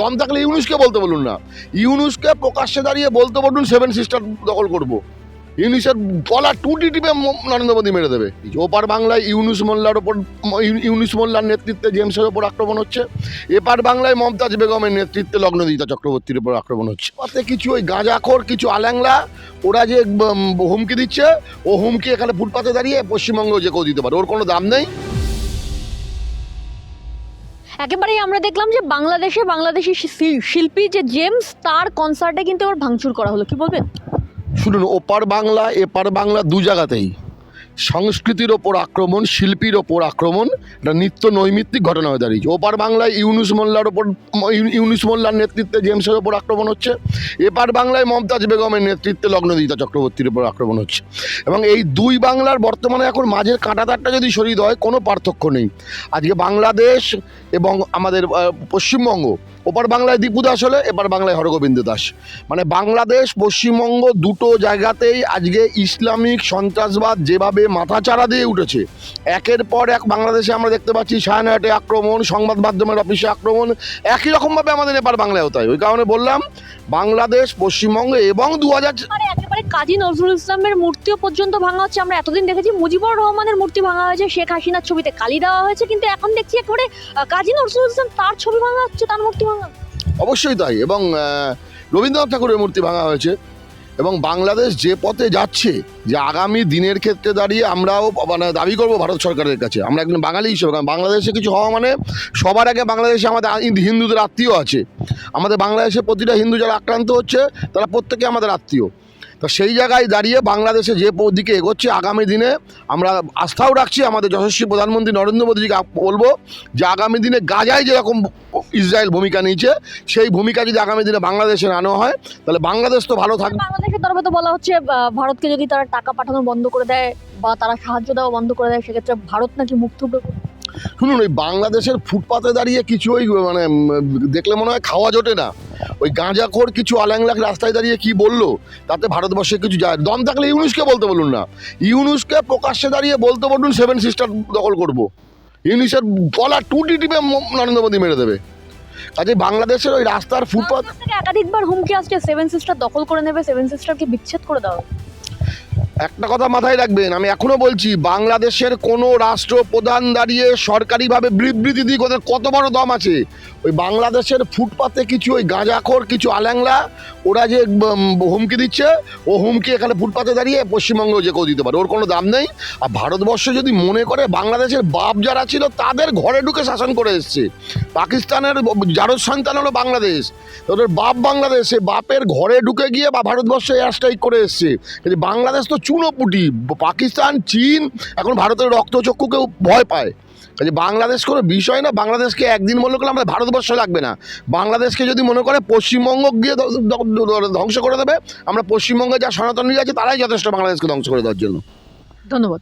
দম থাকলে ইউনুসকে বলতে বলুন না, ইউনুসকে প্রকাশ্যে দাঁড়িয়ে বলতে বলুন 7 সিস্টার দখল করব। ইউনুসের গলা টুটি টিপে নরেন্দ্র মোদী মেরে দেবে। ওপার বাংলায় ইউনুস মোল্লার নেতৃত্বে জেমসের ওপর আক্রমণ হচ্ছে, এপার বাংলায় মমতাজ বেগমের নেতৃত্বে লগ্নদিতা চক্রবর্তীর ওপর আক্রমণ হচ্ছে। তাতে কিছু ওই গাঁজাখোর কিছু আল্যাংলা ওরা যে হুমকি দিচ্ছে, ও হুমকি এখানে ফুটপাতে দাঁড়িয়ে পশ্চিমবঙ্গ যে কেউ দিতে পারে, ওর কোনো দাম নেই। একেবারেই আমরা দেখলাম যে বাংলাদেশি শিল্পী যে জেমস, তার কনসার্টে কিন্তু এবার ভাঙচুর করা হলো, কি বলবেন? শুনুন, ওপার বাংলা এপার বাংলা দু জায়গাতেই সংস্কৃতির ওপর আক্রমণ, শিল্পীর ওপর আক্রমণ, এটা নিত্য নৈমিত্তিক ঘটনা হয়ে দাঁড়িয়েছে। ওপার বাংলায় ইউনুস মোল্লার নেতৃত্বে জেমসের ওপর আক্রমণ হচ্ছে, এপার বাংলায় মমতাজ বেগমের নেতৃত্বে লগ্নদিতা চক্রবর্তীর ওপর আক্রমণ হচ্ছে। এবং এই দুই বাংলার বর্তমানে এখন মাঝের কাঁটাতারটা যদি সরিয়ে দেওয়া হয়, কোনো পার্থক্য নেই। আজকে বাংলাদেশ এবং আমাদের পশ্চিমবঙ্গ, ওপার বাংলায় দীপু দাস হলে এপার বাংলায় হরগোবিন্দ দাস, মানে বাংলাদেশ পশ্চিমবঙ্গ দুটো জায়গাতেই আজকে ইসলামিক সন্ত্রাসবাদ যেভাবে মাথাচাড়া দিয়ে উঠেছে, একের পর এক বাংলাদেশে আমরা দেখতে পাচ্ছি ছায়ানটে আক্রমণ, সংবাদ মাধ্যমের অফিসে আক্রমণ, একই রকমভাবে আমাদের এপার বাংলায় হতে হয়। ওই কারণে বললাম বাংলাদেশ পশ্চিমবঙ্গ এবং 2000 একেবারে কাজী নজরুল ইসলামের মূর্তিও পর্যন্ত ভাঙা হচ্ছে। আমরা এতদিন দেখেছি মুজিবুর রহমানের মূর্তি ভাঙা হয়েছে, শেখ হাসিনার ছবিতে কালি দেওয়া হয়েছে, কিন্তু এখন দেখছি একেবারে কাজী নজরুল ইসলাম, তার ছবি ভাঙা হচ্ছে, তার মূর্তি ভাঙা। অবশ্যই তাই। এবং রবীন্দ্রনাথ ঠাকুরের মূর্তি ভাঙা হয়েছে। এবং বাংলাদেশ যে পথে যাচ্ছে, যে আগামী দিনের ক্ষেত্রে দাঁড়িয়ে আমরাও মানে দাবি করব ভারত সরকারের কাছে, আমরা একজন বাঙালি হিসেবে, কারণ বাংলাদেশে কিছু হওয়া মানে সবার আগে বাংলাদেশে আমাদের হিন্দুদের আত্মীয় আছে। আমাদের বাংলাদেশে প্রতিটা হিন্দু যারা আক্রান্ত হচ্ছে তারা প্রত্যেকে আমাদের আত্মীয়। তো সেই জায়গায় দাঁড়িয়ে বাংলাদেশে যে দিকে এগোচ্ছে, আগামী দিনে আমরা আস্থাও রাখছি আমাদের যশস্বী প্রধানমন্ত্রী নরেন্দ্র মোদীজিকে বলবো যে আগামী দিনে গাজায় যেরকম ইসরায়েল ভূমিকা নিয়েছে, সেই ভূমিকা যদি আগামী দিনে বাংলাদেশে আনা হয়, তাহলে বাংলাদেশ তো ভালো থাকবে। বাংলাদেশের তরফে তো বলা হচ্ছে ভারতকে যদি তারা টাকা পাঠানো বন্ধ করে দেয় বা তারা সাহায্য দেওয়া বন্ধ করে দেয়, সেক্ষেত্রে ভারত নাকি মুখ থুবড়ে পড়বে। শুনুন, ওই বাংলাদেশের ফুটপাতে দাঁড়িয়ে কিছু ওই মানে দেখলে মনে হয় খাওয়া জোটে না, ওই গাঁজাখোর কিছু আল্যাংলাক রাস্তায় দাঁড়িয়ে কি বললো, তাতে ভারতবর্ষে কিছু যায়। দম থাকলে ইউনুসকে বলতে বলুন না, ইউনুসকে প্রকাশ্যে দাঁড়িয়ে বলতে বলুন 7 সিস্টার দখল করব। ইউনুসের গলা টুটি টিপে নরেন্দ্র মোদী মেরে দেবে। কাজে বাংলাদেশের ওই রাস্তার ফুটপাত থেকে একাধিকবার হুমকি আসছে 7 সিস্টার দখল করে নেবে, 7 সিস্টারকে বিচ্ছেদ করে দেওয়া। একটা কথা মাথায় রাখবেন, আমি এখনো বলছি, বাংলাদেশের কোনো রাষ্ট্রপ্রধান দাঁড়িয়ে সরকারিভাবে বিবৃতি দিক, ওদের কত বড় দম আছে। ওই বাংলাদেশের ফুটপাতে কিছু ওই গাঁজাখোর কিছু আল্যাংলা ওরা যে হুমকি দিচ্ছে, ও হুমকি এখানে ফুটপাতে দাঁড়িয়ে পশ্চিমবঙ্গ যে কেউ দিতে পারে, ওর কোনো দাম নেই। আর ভারতবর্ষ যদি মনে করে বাংলাদেশের বাপ যারা ছিল তাদের ঘরে ঢুকে শাসন করে এসছে, পাকিস্তানের জারজ সন্তান হলো বাংলাদেশ, ওদের বাপ বাংলাদেশ, সে বাপের ঘরে ঢুকে গিয়ে বা ভারতবর্ষে এয়ার স্ট্রাইক করে এসছে। বাংলাদেশ তো চুনোপুটি, পাকিস্তান চীন এখন ভারতের রক্তচক্ষুকেও ভয় পায়। কাজে বাংলাদেশ কোনো বিষয় না। বাংলাদেশকে একদিন মনে করলে আমাদের ভারতবর্ষ লাগবে না। বাংলাদেশকে যদি মনে করে পশ্চিমবঙ্গ গিয়ে ধ্বংস করে দেবে, আমরা পশ্চিমবঙ্গে যা সনাতনী আছে তারাই যথেষ্ট বাংলাদেশকে ধ্বংস করে দেওয়ার জন্য। ধন্যবাদ।